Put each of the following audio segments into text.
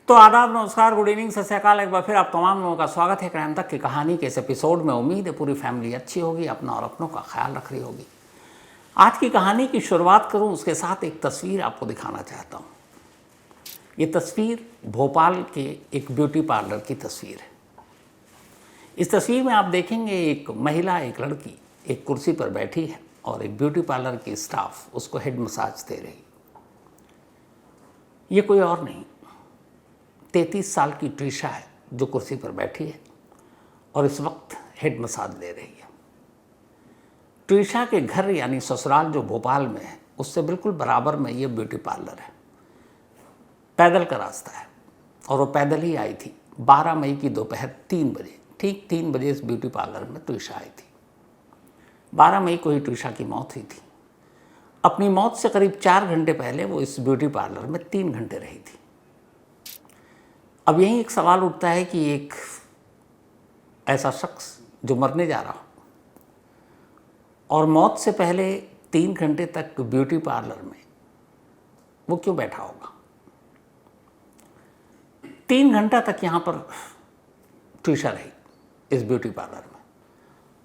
तो आदाब, नमस्कार, गुड इवनिंग, सत श्री अकाल। एक बार फिर आप तमाम लोगों का स्वागत है क्राइम तक की कहानी के इस एपिसोड में। उम्मीद है पूरी फैमिली अच्छी होगी, अपना और अपनों का ख्याल रख रही होगी। आज की कहानी की शुरुआत करूं उसके साथ एक तस्वीर आपको दिखाना चाहता हूं। ये तस्वीर भोपाल के एक ब्यूटी पार्लर की तस्वीर है। इस तस्वीर में आप देखेंगे एक महिला, एक लड़की एक कुर्सी पर बैठी है और एक ब्यूटी पार्लर की स्टाफ उसको हेड मसाज दे रही। ये कोई और नहीं, 33 साल की ट्रीशा है जो कुर्सी पर बैठी है और इस वक्त हेड मसाज ले रही है। ट्रीशा के घर यानी ससुराल जो भोपाल में है उससे बिल्कुल बराबर में ये ब्यूटी पार्लर है। पैदल का रास्ता है और वो पैदल ही आई थी। 12 मई की दोपहर 3 बजे, ठीक 3 बजे इस ब्यूटी पार्लर में ट्रीशा आई थी। 12 मई को ही ट्रीशा की मौत हुई थी। अपनी मौत से करीब 4 घंटे पहले वो इस ब्यूटी पार्लर में 3 घंटे रही थी। अब यही एक सवाल उठता है कि एक ऐसा शख्स जो मरने जा रहा हो और मौत से पहले 3 घंटे तक ब्यूटी पार्लर में वो क्यों बैठा होगा। 3 घंटा तक यहाँ पर ट्रीशा रही इस ब्यूटी पार्लर में।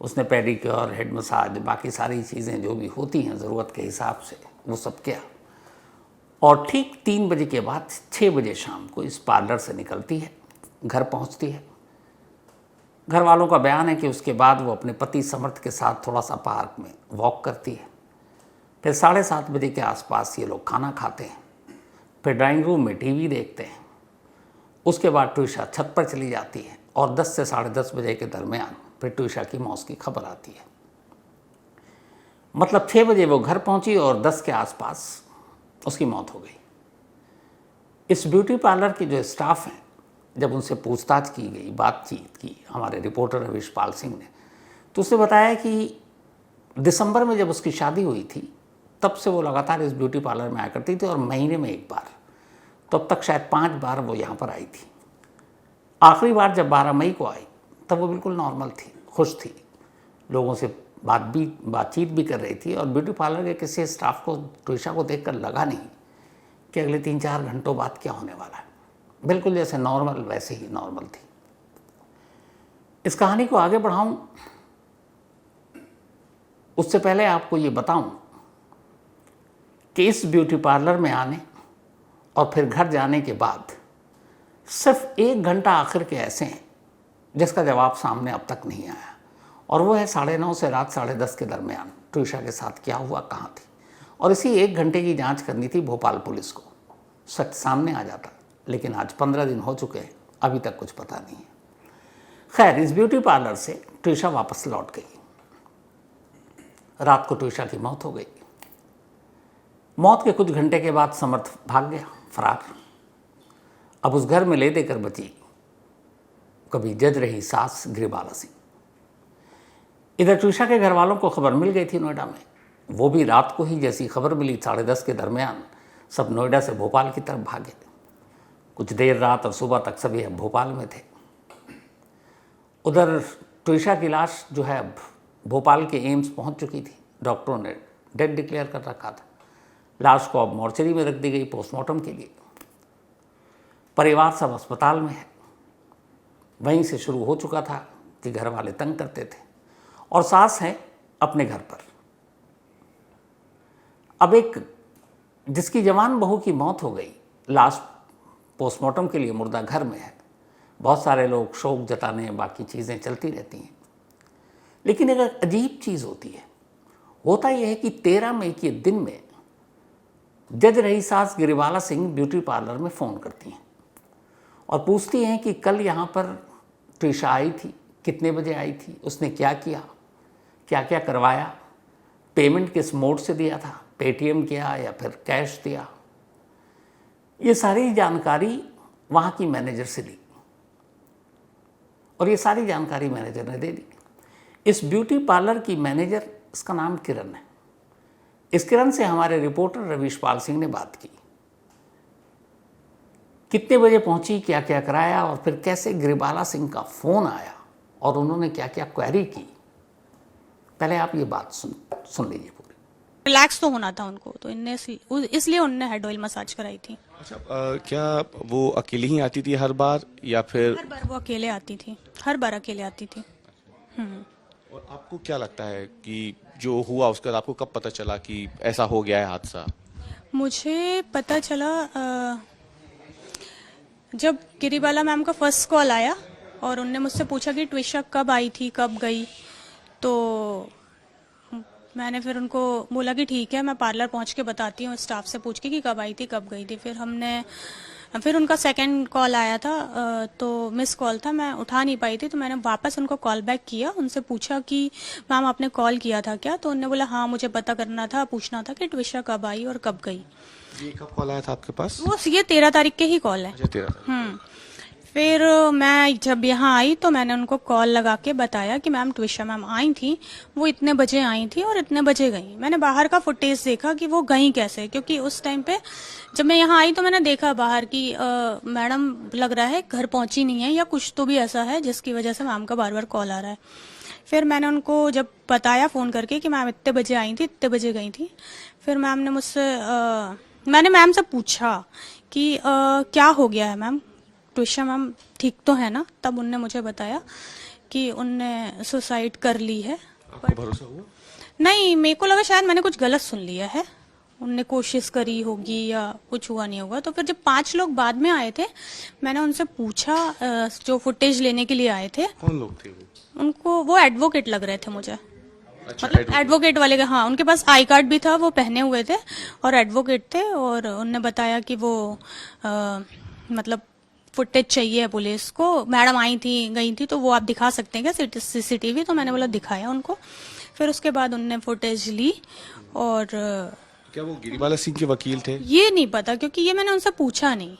उसने पेडिक्योर, हेड मसाज, बाकी सारी चीज़ें जो भी होती हैं ज़रूरत के हिसाब से वो सब किया और ठीक 3 बजे के बाद 6 बजे शाम को इस पार्लर से निकलती है, घर पहुंचती है। घर वालों का बयान है कि उसके बाद वो अपने पति समर्थ के साथ थोड़ा सा पार्क में वॉक करती है। फिर 7:30 बजे के आसपास ये लोग खाना खाते हैं, फिर ड्राइंग रूम में टीवी देखते हैं। उसके बाद ट्रीशा छत पर चली जाती है और 10 से 10:30 बजे के दरमियान फिर ट्रीशा की मौत की खबर आती है। मतलब 6 बजे वो घर पहुंची और 10 के आसपास उसकी मौत हो गई। इस ब्यूटी पार्लर की जो स्टाफ हैं, जब उनसे पूछताछ की गई, बातचीत की हमारे रिपोर्टर रवीश पाल सिंह ने, तो उसने बताया कि दिसंबर में जब उसकी शादी हुई थी तब से वो लगातार इस ब्यूटी पार्लर में आया करती थी और महीने में एक बार, तब तक शायद 5 बार वो यहाँ पर आई थी। आखिरी बार जब 12 मई को आई तब वो बिल्कुल नॉर्मल थी, खुश थी, लोगों से बातचीत भी कर रही थी और ब्यूटी पार्लर के किसी स्टाफ को ट्रीशा को देखकर लगा नहीं कि अगले 3-4 घंटों बाद क्या होने वाला है। बिल्कुल जैसे नॉर्मल वैसे ही नॉर्मल थी। इस कहानी को आगे बढ़ाऊं उससे पहले आपको ये बताऊं कि इस ब्यूटी पार्लर में आने और फिर घर जाने के बाद सिर्फ 1 घंटा आखिर के ऐसे हैं जिसका जवाब सामने अब तक नहीं आया और वो है 9:30 से रात 10:30 के दरमियान ट्रीशा के साथ क्या हुआ, कहाँ थी। और इसी 1 घंटे की जांच करनी थी भोपाल पुलिस को। सच सामने आ जाता, लेकिन आज 15 दिन हो चुके हैं, अभी तक कुछ पता नहीं है। खैर, इस ब्यूटी पार्लर से ट्रीशा वापस लौट गई। रात को ट्रीशा की मौत हो गई। मौत के कुछ घंटे के बाद समर्थ भाग गया, फरार। अब उस घर में ले देकर बची कभी जज रही सास गिरिबाला सिंह। इधर ट्रीशा के घर वालों को खबर मिल गई थी नोएडा में। वो भी रात को ही जैसी खबर मिली 10:30 के दरमियान सब नोएडा से भोपाल की तरफ भागे। कुछ देर रात और सुबह तक सभी भोपाल में थे। उधर ट्रीशा की लाश जो है अब भोपाल के एम्स पहुंच चुकी थी। डॉक्टरों ने डेड डिक्लेयर कर रखा था। लाश को अब मॉर्चरी में रख दी गई पोस्टमार्टम के लिए। परिवार सब अस्पताल में है। वहीं से शुरू हो चुका था कि घर वाले तंग करते थे और सास है अपने घर पर। अब एक जिसकी जवान बहू की मौत हो गई, लाश पोस्टमार्टम के लिए मुर्दा घर में है। बहुत सारे लोग शोक जताने, बाकी चीज़ें चलती रहती हैं। लेकिन एक अजीब चीज़ होती है। होता यह है कि 13 मई के दिन में जज रही सास गिरिबाला सिंह ब्यूटी पार्लर में फ़ोन करती हैं और पूछती हैं कि कल यहाँ पर ट्रीशा आई थी, कितने बजे आई थी, उसने क्या किया, क्या क्या करवाया, पेमेंट किस मोड से दिया था, पेटीएम किया या फिर कैश दिया। ये सारी जानकारी वहाँ की मैनेजर से ली और ये सारी जानकारी मैनेजर ने दे दी। इस ब्यूटी पार्लर की मैनेजर, इसका नाम किरण है। इस किरण से हमारे रिपोर्टर रवीश पाल सिंह ने बात की। कितने बजे पहुंची, क्या क्या कराया और फिर कैसे गिरिबाला सिंह का फ़ोन आया और उन्होंने क्या क्या क्वेरी की। पहले आप ये बात सुन लीजिए पूरी। रिलैक्स तो होना था उनको, तो इसलिए उनने हेड ऑयल मसाज कराई थी। अच्छा, क्या वो अकेली ही आती थी हर बार या फिर? हर बार वो अकेले आती थी, हर बार अकेले आती थी। और आपको क्या लगता है कि जो हुआ उसके बाद आपको कब पता चला कि ऐसा हो गया है हादसा? मुझे पता चला जब गिरिबाला मैम का फर्स्ट कॉल आया और उनने मुझसे पूछा कि ट्विशा कब आई थी, कब गई, तो मैंने फिर उनको बोला कि ठीक है, मैं पार्लर पहुंच के बताती हूँ, स्टाफ से पूछ के कि कब आई थी, कब गई थी। फिर उनका सेकंड कॉल आया था, तो मिस कॉल था, मैं उठा नहीं पाई थी, तो मैंने वापस उनको कॉल बैक किया, उनसे पूछा कि मैम आपने कॉल किया था क्या? तो उन्होंने बोला हाँ, मुझे पता करना था, पूछना था कि ट्विशा कब आई और कब गई। ये कब कॉल आया था आपके पास? वो ये 13 तारीख के ही कॉल है। अच्छा, 13 तारीख। फिर मैं जब यहाँ आई तो मैंने उनको कॉल लगा के बताया कि मैम ट्विशा मैम आई थी, वो इतने बजे आई थी और इतने बजे गई। मैंने बाहर का फुटेज देखा कि वो गई कैसे, क्योंकि उस टाइम पे जब मैं यहाँ आई तो मैंने देखा बाहर की मैडम लग रहा है घर पहुंची नहीं है या कुछ तो भी ऐसा है जिसकी वजह से मैम का बार बार कॉल आ रहा है। फिर मैंने उनको जब बताया फ़ोन करके कि मैम इतने बजे आई थी, इतने बजे गई थी, फिर मैम ने मैंने मैम से पूछा कि क्या हो गया है मैम, ट्विशा मैम ठीक तो है ना? तब उनने मुझे बताया कि उनने सुसाइड कर ली है। आपको भरोसा हुआ? नहीं, मेरे को लगा शायद मैंने कुछ गलत सुन लिया है, उनने कोशिश करी होगी या कुछ हुआ नहीं होगा। तो फिर जब 5 लोग बाद में आए थे, मैंने उनसे पूछा, जो फुटेज लेने के लिए आए थे, कौन लोग थे वो? उनको वो एडवोकेट लग रहे थे मुझे, अच्छा, मतलब एडवोकेट वाले का, हाँ, उनके पास आई कार्ड भी था, वो पहने हुए थे और एडवोकेट थे। और उनने बताया कि वो मतलब फुटेज चाहिए है पुलिस को, मैडम आई थी गई थी, तो वो आप दिखा सकते हैं क्या सीसीटीवी? तो मैंने बोला दिखाया उनको। फिर उसके बाद उनने फुटेज ली और क्या वो गिरिबाला सिंह के वकील थे? ये नहीं पता, क्योंकि ये मैंने उनसे पूछा नहीं,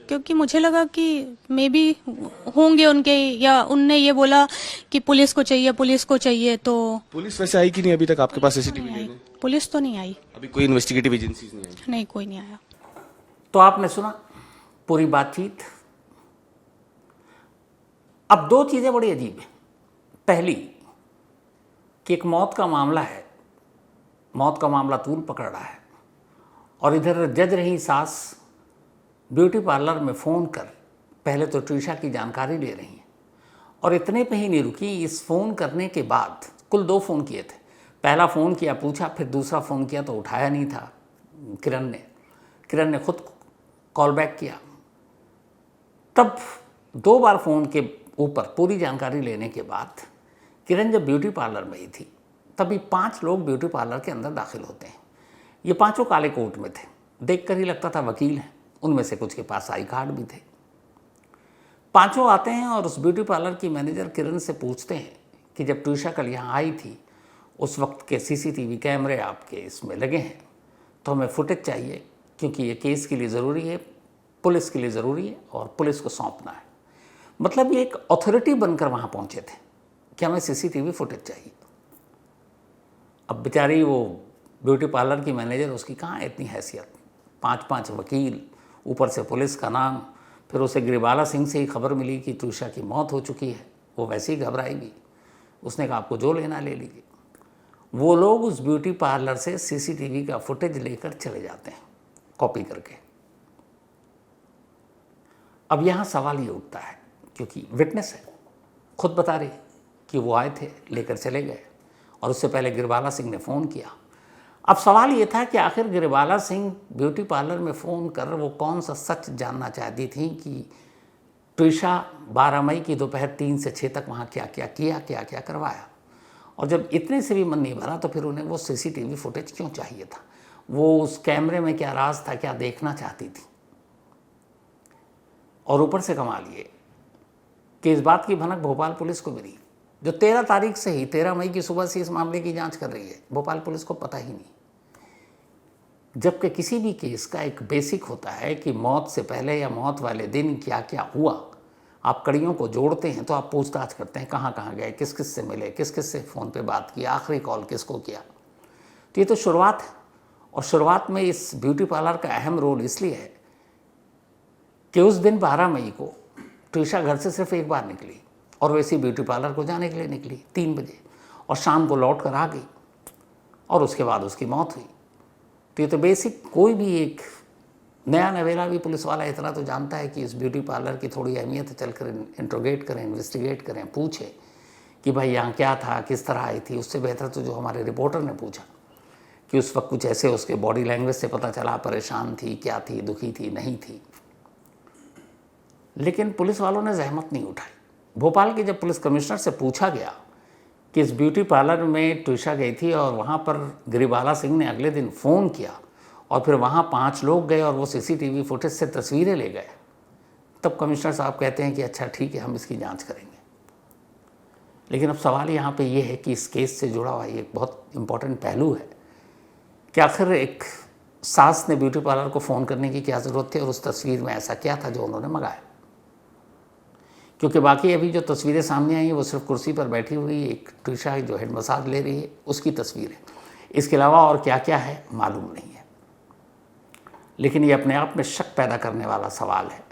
क्योंकि मुझे लगा कि मे बी होंगे उनके, या उनने ये बोला कि पुलिस को चाहिए, पुलिस को चाहिए। तो पुलिस वैसे आई कि नहीं अभी तक आपके पास सीसीटीवी नहीं आई, लेने? पुलिस तो नहीं आई, अभी कोई इन्वेस्टिगेटिव एजेंसीज नहीं आई? नहीं कोई नहीं आया। तो आपने सुना पूरी बातचीत। अब दो चीज़ें बड़ी अजीब हैं। पहली कि एक मौत का मामला है, मौत का मामला तूल पकड़ रहा है, और इधर जज रही सास ब्यूटी पार्लर में फ़ोन कर पहले तो ट्रिशा की जानकारी ले रही हैं, और इतने पे ही नहीं रुकी। इस फ़ोन करने के बाद कुल 2 फ़ोन किए थे। पहला फ़ोन किया, पूछा, फिर दूसरा फ़ोन किया तो उठाया नहीं था किरण ने खुद कॉल बैक किया। तब 2 बार फ़ोन के ऊपर पूरी जानकारी लेने के बाद किरण जब ब्यूटी पार्लर में ही थी, तभी 5 लोग ब्यूटी पार्लर के अंदर दाखिल होते हैं। ये पांचों काले कोट में थे, देखकर ही लगता था वकील हैं। उनमें से कुछ के पास आई कार्ड भी थे। पांचों आते हैं और उस ब्यूटी पार्लर की मैनेजर किरण से पूछते हैं कि जब ट्विशा कल यहाँ आई थी उस वक्त के सीसीटीवी कैमरे आपके इसमें लगे हैं, तो हमें फुटेज चाहिए, क्योंकि ये केस के लिए ज़रूरी है, पुलिस के लिए ज़रूरी है और पुलिस को सौंपना है। मतलब ये एक अथॉरिटी बनकर वहाँ पहुँचे थे कि हमें सीसीटीवी फुटेज चाहिए। अब बेचारी वो ब्यूटी पार्लर की मैनेजर, उसकी कहाँ इतनी हैसियत, 5-5 वकील, ऊपर से पुलिस का नाम। फिर उसे गिरिबाला सिंह से ही खबर मिली कि ट्विशा की मौत हो चुकी है, वो वैसे ही घबराएगी। उसने कहा आपको जो लेना ले लीजिए। वो लोग उस ब्यूटी पार्लर से सीसीटीवी का फुटेज लेकर चले जाते हैं कॉपी करके। अब यहाँ सवाल ये उठता है, क्योंकि विटनेस है, खुद बता रही कि वो आए थे, लेकर चले गए, और उससे पहले गिरिबाला सिंह ने फ़ोन किया। अब सवाल ये था कि आखिर गिरिबाला सिंह ब्यूटी पार्लर में फ़ोन कर वो कौन सा सच जानना चाहती थी कि ट्विशा 12 मई की दोपहर 3 से 6 तक वहाँ क्या क्या करवाया। और जब इतने से भी मन नहीं भरा तो फिर उन्हें वो सीसीटीवी फुटेज क्यों चाहिए था, वो उस कैमरे में क्या राज था, क्या देखना चाहती थी। और ऊपर से कमाल ये कि इस बात की भनक भोपाल पुलिस को मिली, जो 13 तारीख से ही 13 मई की सुबह से इस मामले की जांच कर रही है। भोपाल पुलिस को पता ही नहीं, जबकि किसी भी केस का एक बेसिक होता है कि मौत से पहले या मौत वाले दिन क्या क्या हुआ। आप कड़ियों को जोड़ते हैं तो आप पूछताछ करते हैं, कहाँ कहाँ गए, किस किस से मिले, किस किस से फ़ोन पे बात की, आखिरी कॉल किसको किया। तो ये तो शुरुआत है, और शुरुआत में इस ब्यूटी पार्लर का अहम रोल इसलिए है कि उस दिन 12 मई को ट्विशा घर से सिर्फ एक बार निकली, और वैसे ब्यूटी पार्लर को जाने के लिए निकली 3 बजे, और शाम को लौट कर आ गई। और उसके बाद उसकी मौत हुई। तो ये तो बेसिक, कोई भी एक नया नवेला भी पुलिस वाला इतना तो जानता है कि इस ब्यूटी पार्लर की थोड़ी अहमियत है, चलकर इंट्रोगेट करें, इन्वेस्टिगेट करें, पूछे कि भाई यहाँ क्या था, किस तरह आई थी। उससे बेहतर तो जो हमारे रिपोर्टर ने पूछा कि उस वक्त कुछ ऐसे उसके बॉडी लैंग्वेज से पता चला, परेशान थी, क्या थी, दुखी थी, नहीं थी। लेकिन पुलिस वालों ने जहमत नहीं उठाई। भोपाल के जब पुलिस कमिश्नर से पूछा गया कि इस ब्यूटी पार्लर में ट्विशा गई थी और वहाँ पर गिरिबाला सिंह ने अगले दिन फ़ोन किया और फिर वहाँ 5 लोग गए और वो सीसीटीवी फुटेज से तस्वीरें ले गए, तब कमिश्नर साहब कहते हैं कि अच्छा ठीक है, हम इसकी जांच करेंगे। लेकिन अब सवाल यहाँ पे ये है कि इस केस से जुड़ा हुआ एक बहुत इम्पॉर्टेंट पहलू है कि आखिर एक सास ने ब्यूटी पार्लर को फ़ोन करने की क्या ज़रूरत थी और उस तस्वीर में ऐसा क्या था जो उन्होंने मंगाया। क्योंकि बाकी अभी जो तस्वीरें सामने आई हैं वो सिर्फ कुर्सी पर बैठी हुई एक ट्विशा जो हेड मसाज ले रही है उसकी तस्वीर है। इसके अलावा और क्या क्या है मालूम नहीं है। लेकिन ये अपने आप में शक पैदा करने वाला सवाल है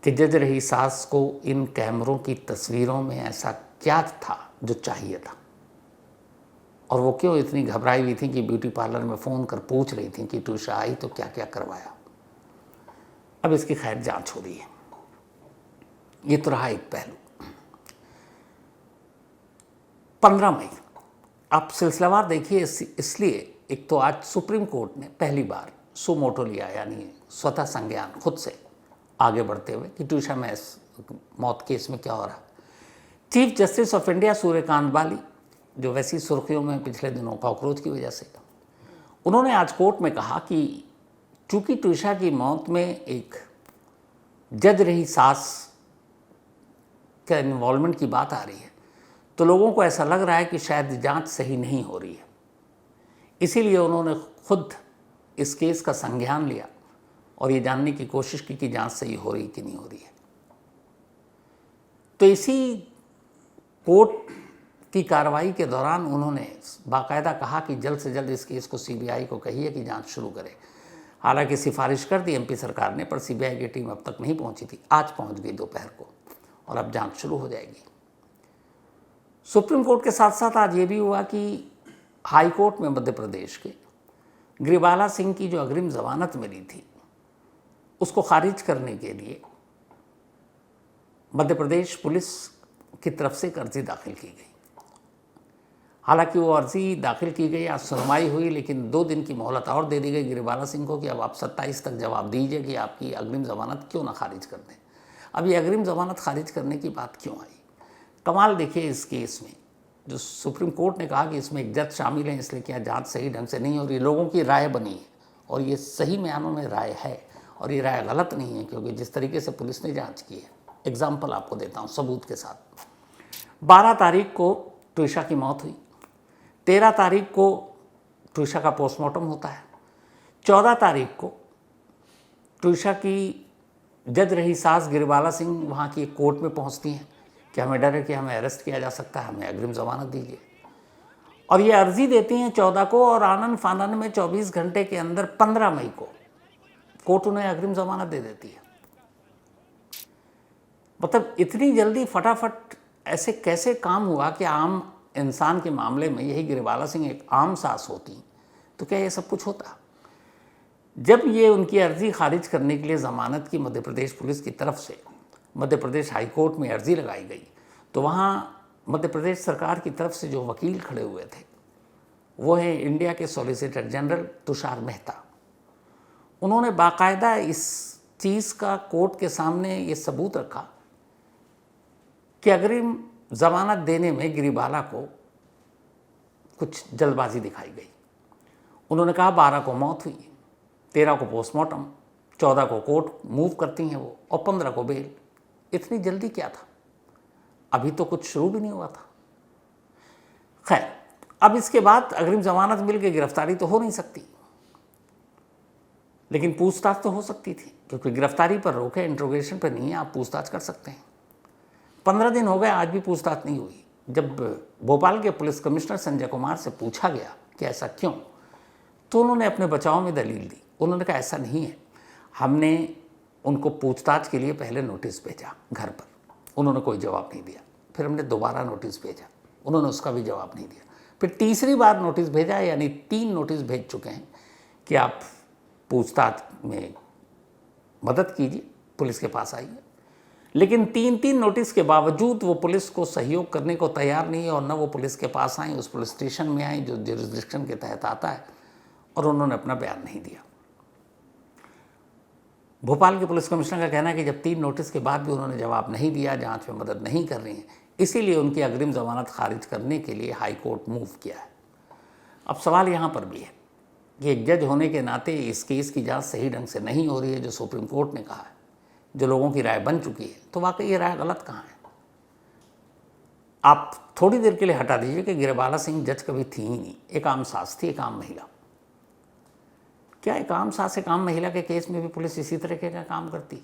कि जज रही सास को इन कैमरों की तस्वीरों में ऐसा क्या था जो चाहिए था, और वो क्यों इतनी घबराई हुई थी कि ब्यूटी पार्लर में फ़ोन कर पूछ रही थी कि ट्विशा आई तो क्या क्या करवाया। अब इसकी खैर जांच हो रही है। ये तो रहा एक पहलू। 15 मई आप सिलसिलावार देखिए, इसलिए एक तो आज सुप्रीम कोर्ट ने पहली बार सुमोटो लिया, यानी स्वतः संज्ञान खुद से आगे बढ़ते हुए कि ट्विशा में मौत केस में क्या हो रहा। Chief justice of India Suryakant बाली, जो वैसी सुर्खियों में पिछले दिनों कॉकरोच की वजह से, उन्होंने आज कोर्ट में कहा कि चूंकि ट्विशा की मौत में एक जज रही सास का इन्वॉल्वमेंट की बात आ रही है तो लोगों को ऐसा लग रहा है कि शायद जांच सही नहीं हो रही है। इसीलिए उन्होंने खुद इस केस का संज्ञान लिया और ये जानने की कोशिश की कि जांच सही हो रही कि नहीं हो रही है। तो इसी कोर्ट की कार्रवाई के दौरान उन्होंने बाकायदा कहा कि जल्द से जल्द इस केस को सीबीआई को कहिए कि जांच शुरू करे। हालांकि सिफारिश कर दी एमपी सरकार ने, पर सीबीआई की टीम अब तक नहीं पहुंची थी। आज पहुंच गई दोपहर को और अब जांच शुरू हो जाएगी। सुप्रीम कोर्ट के साथ साथ आज ये भी हुआ कि हाई कोर्ट में मध्य प्रदेश के गिरिबाला सिंह की जो अग्रिम जमानत मिली थी उसको खारिज करने के लिए मध्य प्रदेश पुलिस की तरफ से एक अर्जी दाखिल की गई। हालांकि वो अर्जी दाखिल की गई, आज सुनवाई हुई, लेकिन 2 दिन की मोहलत और दे दी गई गिरिबाला सिंह को कि अब आप 27 तक जवाब दीजिए कि आपकी अग्रिम जमानत क्यों ना खारिज कर दें। अब ये अग्रिम जमानत खारिज करने की बात क्यों आई? कमाल देखिए इस केस में, जो सुप्रीम कोर्ट ने कहा कि इसमें एक जज शामिल है इसलिए क्या जांच सही ढंग से नहीं हो रही, लोगों की राय बनी है और ये सही मायनों में राय है और ये राय गलत नहीं है, क्योंकि जिस तरीके से पुलिस ने जांच की है। एग्जाम्पल आपको देता हूँ सबूत के साथ। 12 तारीख को ट्विशा की मौत हुई, 13 तारीख को ट्विशा का पोस्टमार्टम होता है, 14 तारीख को ट्विशा की जज रही सास गिरिबाला सिंह वहाँ की एक कोर्ट में पहुँचती हैं कि हमें डर है कि हमें अरेस्ट किया जा सकता है, हमें अग्रिम जमानत दीजिए। और ये अर्जी देती हैं 14 को और आनन फानन में 24 घंटे के अंदर 15 मई को कोर्ट उन्हें अग्रिम जमानत दे देती है। मतलब इतनी जल्दी फटाफट ऐसे कैसे काम हुआ कि आम इंसान के मामले में यही गिरिबाला सिंह एक आम सास होती तो क्या ये सब कुछ होता? जब ये उनकी अर्जी खारिज करने के लिए ज़मानत की मध्य प्रदेश पुलिस की तरफ से मध्य प्रदेश हाई कोर्ट में अर्जी लगाई गई तो वहाँ मध्य प्रदेश सरकार की तरफ से जो वकील खड़े हुए थे वो हैं इंडिया के सॉलिसिटर जनरल तुषार मेहता। उन्होंने बाकायदा इस चीज़ का कोर्ट के सामने ये सबूत रखा कि अग्रिम जमानत देने में गिरिबाला को कुछ जल्दबाजी दिखाई गई। उन्होंने कहा 12 को मौत हुई, 13 को पोस्टमार्टम, 14 को कोर्ट मूव करती हैं वो और 15 को बेल। इतनी जल्दी क्या था? अभी तो कुछ शुरू भी नहीं हुआ था। खैर, अब इसके बाद अग्रिम जमानत मिल के गिरफ्तारी तो हो नहीं सकती, लेकिन पूछताछ तो हो सकती थी, क्योंकि गिरफ्तारी पर रोक है, इंट्रोगेशन पर नहीं है, आप पूछताछ कर सकते हैं। 15 दिन हो गए, आज भी पूछताछ नहीं हुई। जब भोपाल के पुलिस कमिश्नर संजय कुमार से पूछा गया कि ऐसा क्यों, तो उन्होंने अपने बचाव में दलील दी। उन्होंने कहा ऐसा नहीं है, हमने उनको पूछताछ के लिए पहले नोटिस भेजा घर पर, उन्होंने कोई जवाब नहीं दिया। फिर हमने दोबारा नोटिस भेजा, उन्होंने उसका भी जवाब नहीं दिया। फिर तीसरी बार नोटिस भेजा, यानी 3 नोटिस भेज चुके हैं कि आप पूछताछ में मदद कीजिए, पुलिस के पास आइए। लेकिन 3 नोटिस के बावजूद वो पुलिस को सहयोग करने को तैयार नहीं है, और न वो पुलिस के पास आए, उस पुलिस स्टेशन में आए जो जुरिस्डिक्शन के तहत आता है, और उन्होंने अपना बयान नहीं दिया। भोपाल के पुलिस कमिश्नर का कहना है कि जब 3 नोटिस के बाद भी उन्होंने जवाब नहीं दिया, जांच में मदद नहीं कर रही हैं, इसीलिए उनकी अग्रिम जमानत खारिज करने के लिए हाई कोर्ट मूव किया है। अब सवाल यहाँ पर भी है कि एक जज होने के नाते इस केस की जांच सही ढंग से नहीं हो रही है, जो सुप्रीम कोर्ट ने कहा है, जो लोगों की राय बन चुकी है, तो वाकई ये राय गलत कहाँ है? आप थोड़ी देर के लिए हटा दीजिए कि गिरिबाला सिंह जज कभी थी ही नहीं, एक आम सास थी, एक आम महिला। क्या एक आम सास, एक आम महिला के केस में भी पुलिस इसी तरीके का काम करती?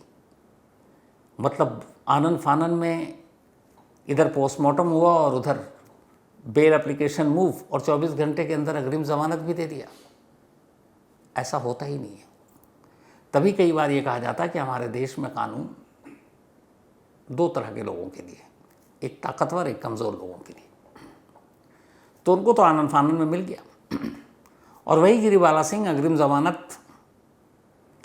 मतलब आनन फानन में इधर पोस्टमार्टम हुआ और उधर बेल एप्लीकेशन मूव, और 24 घंटे के अंदर अग्रिम जमानत भी दे दिया। ऐसा होता ही नहीं है। तभी कई बार ये कहा जाता है कि हमारे देश में कानून 2 तरह के लोगों के लिए, एक ताकतवर, एक कमज़ोर लोगों के लिए। तो उनको तो आनन फानन में मिल गया, और वही गिरिबाला सिंह अग्रिम जमानत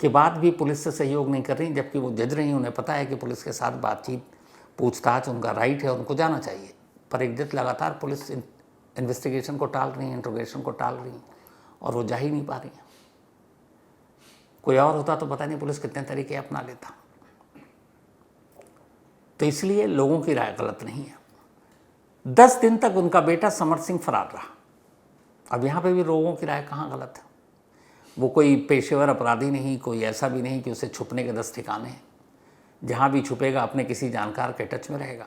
के बाद भी पुलिस से सहयोग नहीं कर रही, जबकि वो जज रही। उन्हें पता है कि पुलिस के साथ बातचीत, पूछताछ उनका राइट है, उनको जाना चाहिए, पर एक जज लगातार पुलिस इन्वेस्टिगेशन को टाल रही है, इंट्रोगेशन को टाल रही है, और वो जा ही नहीं पा रही हैं। कोई और होता तो पता नहीं पुलिस कितने तरीके अपना लेता। तो इसलिए लोगों की राय गलत नहीं है। 10 दिन तक उनका बेटा समर सिंह फरार रहा। अब यहाँ पे भी लोगों की राय कहाँ गलत है? वो कोई पेशेवर अपराधी नहीं, कोई ऐसा भी नहीं कि उसे छुपने के 10 ठिकाने हैं। जहाँ भी छुपेगा अपने किसी जानकार के टच में रहेगा,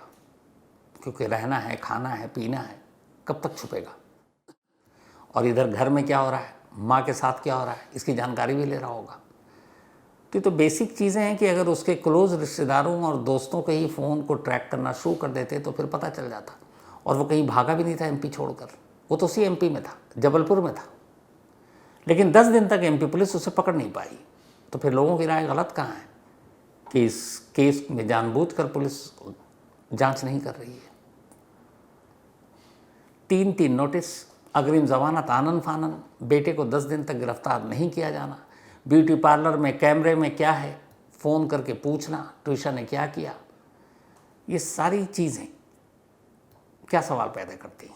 क्योंकि रहना है, खाना है, पीना है, कब तक छुपेगा? और इधर घर में क्या हो रहा है, माँ के साथ क्या हो रहा है, इसकी जानकारी भी ले रहा होगा। तो बेसिक चीज़ें हैं कि अगर उसके क्लोज रिश्तेदारों और दोस्तों के ही फ़ोन को ट्रैक करना शुरू कर देते तो फिर पता चल जाता। और वो कहीं भागा भी नहीं था एमपी छोड़कर, वो तो उसी एमपी में था, जबलपुर में था। लेकिन 10 दिन तक एमपी पुलिस उसे पकड़ नहीं पाई। तो फिर लोगों की राय गलत कहाँ है कि इस केस में जानबूझकर पुलिस जांच नहीं कर रही है? 3 नोटिस, अग्रिम जमानत आनन फानन, बेटे को 10 दिन तक गिरफ्तार नहीं किया जाना, ब्यूटी पार्लर में कैमरे में क्या है फ़ोन करके पूछना, ट्विशा ने क्या किया, ये सारी चीज़ें क्या सवाल पैदा करती हैं?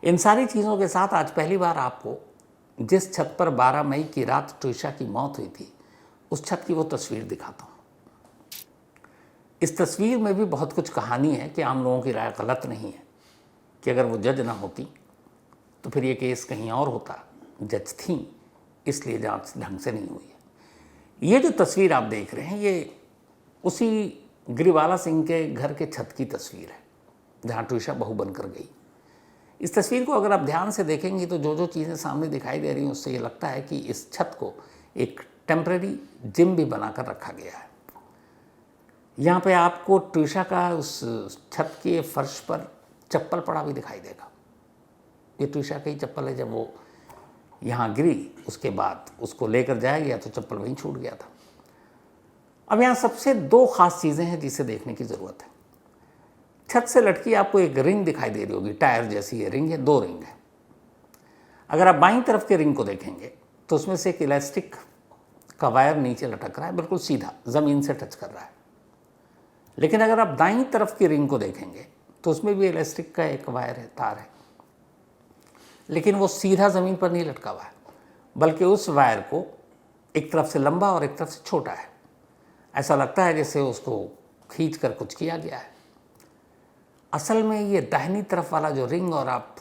इन सारी चीज़ों के साथ आज पहली बार आपको जिस छत पर 12 मई की रात ट्विशा की मौत हुई थी, उस छत की वो तस्वीर दिखाता हूँ। इस तस्वीर में भी बहुत कुछ कहानी है कि आम लोगों की राय गलत नहीं है, कि अगर वो जज ना होती तो फिर ये केस कहीं और होता। जज थी, इसलिए जांच ढंग से नहीं हुई है। ये जो तस्वीर आप देख रहे हैं, ये उसी गिरिबाला सिंह के घर के छत की तस्वीर है जहाँ ट्विशा बहू बनकर गई। इस तस्वीर को अगर आप ध्यान से देखेंगे तो जो जो चीज़ें सामने दिखाई दे रही हैं, उससे ये लगता है कि इस छत को एक टेम्परेरी जिम भी बनाकर रखा गया है। यहाँ पे आपको ट्विशा का उस छत के फर्श पर चप्पल पड़ा भी दिखाई देगा। ये ट्विशा की चप्पल है। जब वो यहाँ गिरी उसके बाद उसको लेकर जाया गया तो चप्पल वहीं छूट गया था। अब यहाँ सबसे 2 खास चीज़ें हैं जिसे देखने की ज़रूरत है। छत से लटकी आपको एक रिंग दिखाई दे रही होगी, टायर जैसी ये रिंग है, 2 रिंग है। अगर आप बाईं तरफ के रिंग को देखेंगे तो उसमें से एक इलास्टिक का वायर नीचे लटक रहा है, बिल्कुल सीधा ज़मीन से टच कर रहा है। लेकिन अगर आप दाईं तरफ की रिंग को देखेंगे तो उसमें भी इलास्टिक का एक वायर है, तार है, लेकिन वो सीधा ज़मीन पर नहीं लटका हुआ है, बल्कि उस वायर को एक तरफ से लंबा और एक तरफ से छोटा है। ऐसा लगता है जैसे उसको खींच कर कुछ किया गया है। असल में ये दाहिनी तरफ वाला जो रिंग और आप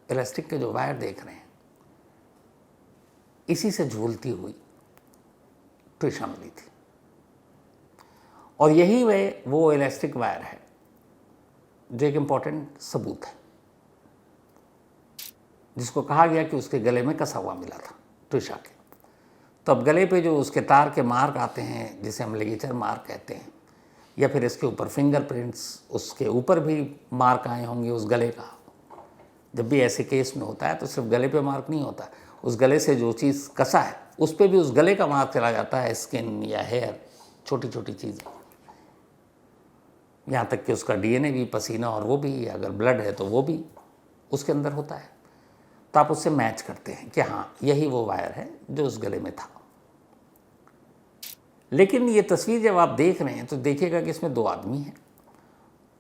इलास्टिक के जो वायर देख रहे हैं, इसी से झूलती हुई ट्विशा मिली थी। और यही वो इलास्टिक वायर है जो एक इम्पॉर्टेंट सबूत है, जिसको कहा गया कि उसके गले में कसा हुआ मिला था ट्विशा के। तो अब गले पे जो उसके तार के मार्क आते हैं, जिसे हम लिगेचर मार्क कहते हैं, या फिर इसके ऊपर फिंगरप्रिंट्स, उसके ऊपर भी मार्क आए होंगे उस गले का। जब भी ऐसे केस में होता है तो सिर्फ गले पे मार्क नहीं होता, उस गले से जो चीज़ कसा है उस पर भी उस गले का मार्क चला जाता है, स्किन या हेयर, छोटी छोटी चीज़ें, यहाँ तक कि उसका DNA भी, पसीना और वो भी, अगर ब्लड है तो वो भी उसके अंदर होता है। तो आप उससे मैच करते हैं कि हाँ यही वो वायर है जो उस गले में था। लेकिन ये तस्वीर जब आप देख रहे हैं तो देखिएगा कि इसमें 2 आदमी हैं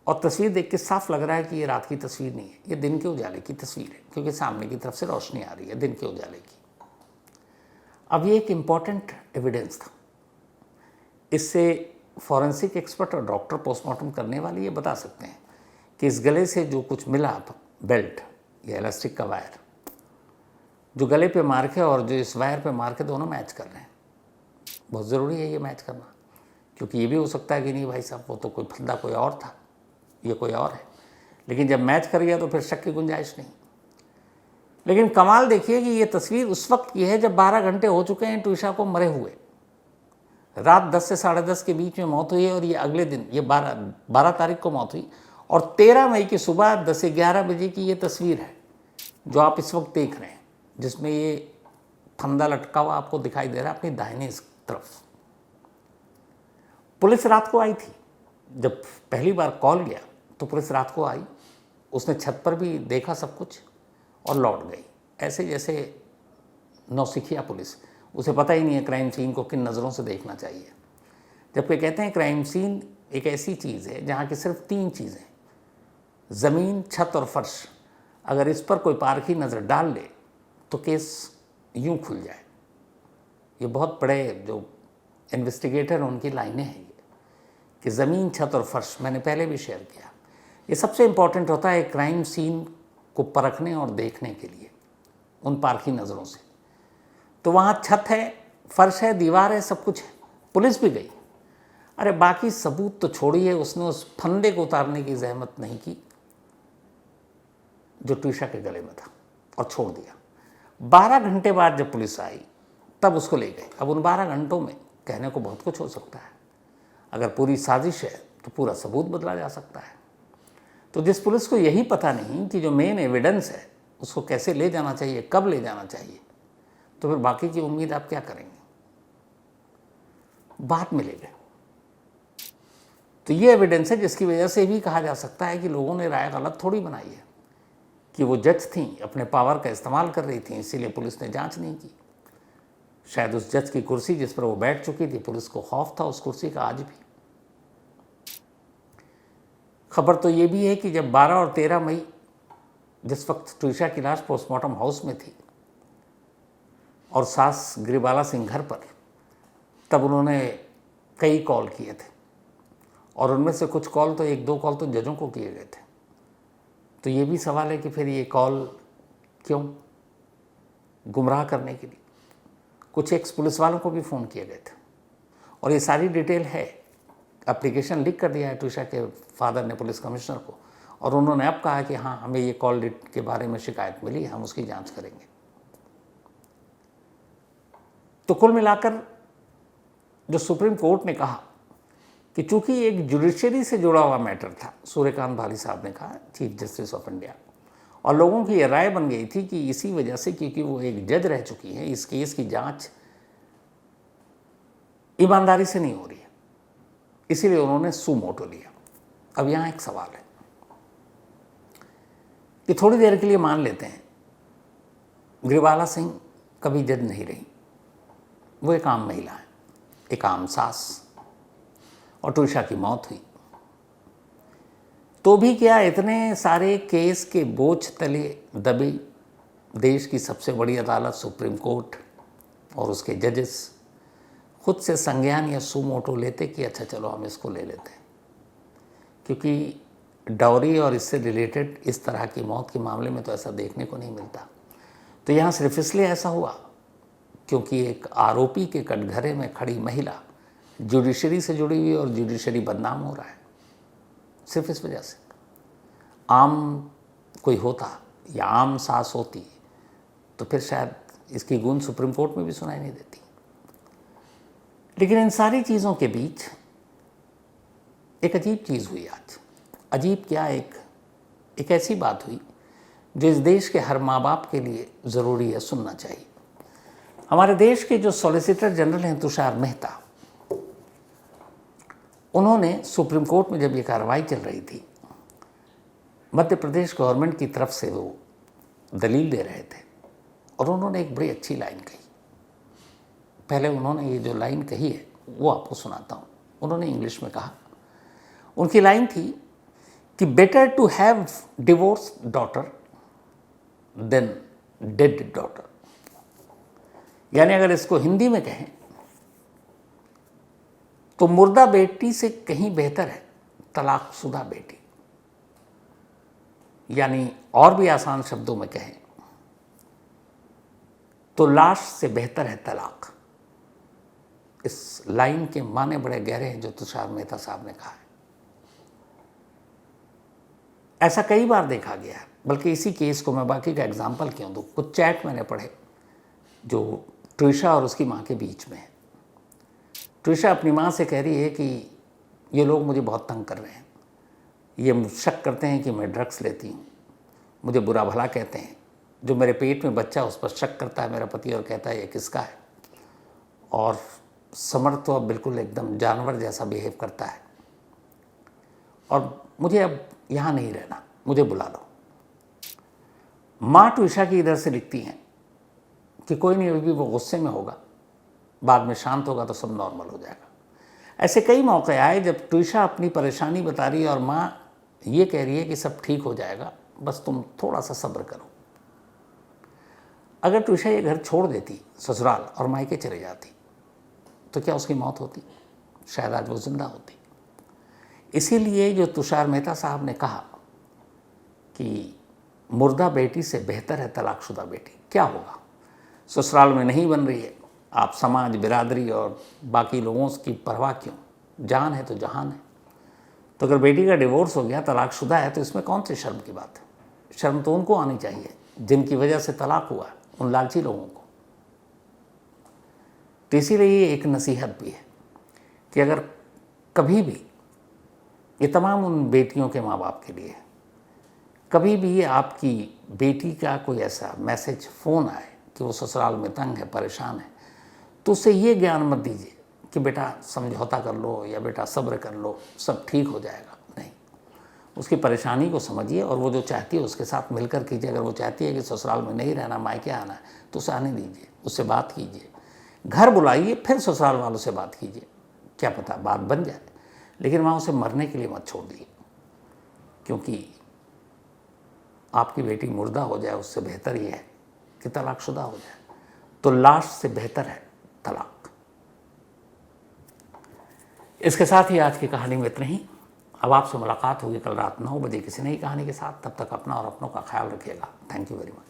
और तस्वीर देख के साफ लग रहा है कि ये रात की तस्वीर नहीं है, ये दिन के उजाले की तस्वीर है, क्योंकि सामने की तरफ से रोशनी आ रही है दिन के उजाले की। अब ये एक इम्पॉर्टेंट एविडेंस था। इससे फॉरेंसिक एक्सपर्ट और डॉक्टर पोस्टमार्टम करने वाले ये बता सकते हैं कि इस गले से जो कुछ मिला, बेल्ट या इलास्टिक का वायर जो गले पे मार्क है और जो इस वायर पे मार्क है, दोनों मैच कर रहे हैं। बहुत ज़रूरी है ये मैच करना, क्योंकि ये भी हो सकता है कि नहीं भाई साहब वो तो कोई फंदा कोई और था, ये कोई और है। लेकिन जब मैच कर गया तो फिर शक की गुंजाइश नहीं। लेकिन कमाल देखिए कि ये तस्वीर उस वक्त की है जब 12 घंटे हो चुके हैं ट्विशा को मरे हुए। रात 10 से 10:30 के बीच में मौत हुई है और ये अगले दिन, ये 12 तारीख को मौत हुई और 13 मई की सुबह 10 से 11 बजे की ये तस्वीर है जो आप इस वक्त देख रहे हैं, जिसमें ये फंदा लटका हुआ आपको दिखाई दे रहा है अपनी दाहिनी तरफ। पुलिस रात को आई थी। जब पहली बार कॉल गया तो पुलिस रात को आई, उसने छत पर भी देखा सब कुछ और लौट गई, ऐसे जैसे नौसिखिया पुलिस, उसे पता ही नहीं है क्राइम सीन को किन नज़रों से देखना चाहिए। जबकि कहते हैं क्राइम सीन एक ऐसी चीज़ है जहाँ की सिर्फ 3 चीज़ें, ज़मीन, छत और फर्श, अगर इस पर कोई पारखी नज़र डाल ले तो केस यूं खुल जाए। ये बहुत बड़े जो इन्वेस्टिगेटर हैं उनकी लाइनें हैं ये, कि ज़मीन, छत और फर्श, मैंने पहले भी शेयर किया, ये सबसे इम्पॉर्टेंट होता है क्राइम सीन को परखने और देखने के लिए उन पारखी नज़रों से। तो वहाँ छत है, फर्श है, दीवार है, सब कुछ है। पुलिस भी गई, अरे बाकी सबूत तो छोड़िए, उसने उस फंदे को उतारने की जहमत नहीं की जो ट्विशा के गले में था और छोड़ दिया। 12 घंटे बाद जब पुलिस आई तब उसको ले गए। अब उन 12 घंटों में कहने को बहुत कुछ हो सकता है। अगर पूरी साजिश है तो पूरा सबूत बदला जा सकता है। तो जिस पुलिस को यही पता नहीं कि जो मेन एविडेंस है उसको कैसे ले जाना चाहिए, कब ले जाना चाहिए, तो फिर बाकी की उम्मीद आप क्या करेंगे? बाद में ले गए। तो ये एविडेंस है जिसकी वजह से भी कहा जा सकता है कि लोगों ने राय गलत थोड़ी बनाई है कि वो जज थी, अपने पावर का इस्तेमाल कर रही थी, इसीलिए पुलिस ने जांच नहीं की। शायद उस जज की कुर्सी जिस पर वो बैठ चुकी थी, पुलिस को खौफ था उस कुर्सी का आज भी। खबर तो ये भी है कि जब 12 और 13 मई, जिस वक्त ट्विशा की लाश पोस्टमार्टम हाउस में थी और सास गिरिबाला सिंह घर पर, तब उन्होंने कई कॉल किए थे और उनमें से कुछ कॉल तो 1-2 कॉल तो जजों को किए गए थे। तो ये भी सवाल है कि फिर ये कॉल क्यों? गुमराह करने के लिए। कुछ एक्स पुलिस वालों को भी फ़ोन किए गए थे और ये सारी डिटेल है। एप्लीकेशन लिख कर दिया है ट्विशा के फादर ने पुलिस कमिश्नर को और उन्होंने अब कहा कि हाँ हमें ये कॉल के बारे में शिकायत मिली, हम उसकी जांच करेंगे। तो कुल मिलाकर जो सुप्रीम कोर्ट ने कहा कि चूंकि एक जुडिशरी से जुड़ा हुआ मैटर था, सूर्यकांत भाली साहब ने कहा, चीफ जस्टिस ऑफ इंडिया, और लोगों की यह राय बन गई थी कि इसी वजह से, क्योंकि वो एक जज रह चुकी है, इस केस की जांच ईमानदारी से नहीं हो रही है, इसीलिए उन्होंने सू मोटो लिया। अब यहाँ एक सवाल है कि थोड़ी देर के लिए मान लेते हैं गिरिबाला सिंह कभी जज नहीं रही, वो एक आम महिला है, एक आम सास, और ट्विशा की मौत हुई। तो भी क्या इतने सारे केस के बोझ तले दबे देश की सबसे बड़ी अदालत सुप्रीम कोर्ट और उसके जजेस खुद से संज्ञान या सू मोटो लेते कि अच्छा चलो हम इसको ले लेते हैं? क्योंकि डाउरी और इससे रिलेटेड इस तरह की मौत के मामले में तो ऐसा देखने को नहीं मिलता। तो यहाँ सिर्फ इसलिए ऐसा हुआ क्योंकि एक आरोपी के कटघरे में खड़ी महिला जुडिशरी से जुड़ी हुई और जुडिशरी बदनाम हो रहा है, सिर्फ इस वजह से। आम कोई होता या आम सास होती तो फिर शायद इसकी गूंज सुप्रीम कोर्ट में भी सुनाई नहीं देती। लेकिन इन सारी चीज़ों के बीच एक अजीब चीज़ हुई आज। अजीब क्या, एक ऐसी बात हुई जो इस देश के हर माँ बाप के लिए ज़रूरी है, सुनना चाहिए। हमारे देश के जो सॉलिसिटर जनरल हैं तुषार मेहता, उन्होंने सुप्रीम कोर्ट में जब ये कार्रवाई चल रही थी, मध्य प्रदेश गवर्नमेंट की तरफ से वो दलील दे रहे थे और उन्होंने एक बड़ी अच्छी लाइन कही। पहले उन्होंने ये जो लाइन कही है वो आपको सुनाता हूँ। उन्होंने इंग्लिश में कहा, उनकी लाइन थी कि better to have divorce daughter than dead daughter. यानी अगर इसको हिंदी में कहें तो मुर्दा बेटी से कहीं बेहतर है तलाकशुदा बेटी। यानी और भी आसान शब्दों में कहें तो लाश से बेहतर है तलाक। इस लाइन के माने बड़े गहरे हैं जो तुषार मेहता साहब ने कहा है। ऐसा कई बार देखा गया है, बल्कि इसी केस को मैं बाकी का एग्जाम्पल क्यों दूं, कुछ चैट मैंने पढ़े जो ट्रिशा और उसकी माँ के बीच में है। ट्रिशा अपनी माँ से कह रही है कि ये लोग मुझे बहुत तंग कर रहे हैं, ये शक करते हैं कि मैं ड्रग्स लेती हूँ, मुझे बुरा भला कहते हैं, जो मेरे पेट में बच्चा उस पर शक करता है मेरा पति और कहता है ये किसका है, और समर तो अब बिल्कुल एकदम जानवर जैसा बिहेव करता है और मुझे अब यहाँ नहीं रहना, मुझे बुला लो। माँ ट्विशा की इधर से लिखती हैं कि कोई नहीं, अभी वो गुस्से में होगा, बाद में शांत होगा तो सब नॉर्मल हो जाएगा। ऐसे कई मौके आए जब ट्विशा अपनी परेशानी बता रही है और माँ ये कह रही है कि सब ठीक हो जाएगा, बस तुम थोड़ा सा सब्र करो। अगर ट्विशा ये घर छोड़ देती ससुराल और मायके चले जाती तो क्या उसकी मौत होती? शायद आज वो जिंदा होती। इसीलिए जो तुषार मेहता साहब ने कहा कि मुर्दा बेटी से बेहतर है तलाकशुदा बेटी, क्या होगा? ससुराल में नहीं बन रही है, आप समाज, बिरादरी और बाकी लोगों की परवाह क्यों? जान है तो जहान है। तो अगर बेटी का डिवोर्स हो गया, तलाकशुदा है, तो इसमें कौन सी शर्म की बात है? शर्म तो उनको आनी चाहिए जिनकी वजह से तलाक हुआ, उन लालची लोगों को। तो इसीलिए ये एक नसीहत भी है कि अगर कभी भी, ये तमाम उन बेटियों के माँ बाप के लिए, कभी भी आपकी बेटी का कोई ऐसा मैसेज, फ़ोन आए कि वो ससुराल में तंग है, परेशान है, तो उसे ये ज्ञान मत दीजिए कि बेटा समझौता कर लो या बेटा सब्र कर लो, सब ठीक हो जाएगा। नहीं, उसकी परेशानी को समझिए और वो जो चाहती है उसके साथ मिलकर कीजिए। अगर वो चाहती है कि ससुराल में नहीं रहना, मायके आना है, तो उसे आने दीजिए, उससे बात कीजिए, घर बुलाइए, फिर ससुराल वालों से बात कीजिए, क्या पता बात बन जाए। लेकिन वहाँ उसे मरने के लिए मत छोड़ दिए, क्योंकि आपकी बेटी मुर्दा हो जाए उससे बेहतर ये है कि तलाकशुदा हो जाए। तो लाश से बेहतर है तलाक। इसके साथ ही आज की कहानी में इतना ही। अब आपसे मुलाकात होगी कल रात 9 बजे किसी नई कहानी के साथ। तब तक अपना और अपनों का ख्याल रखिएगा। Thank you very much.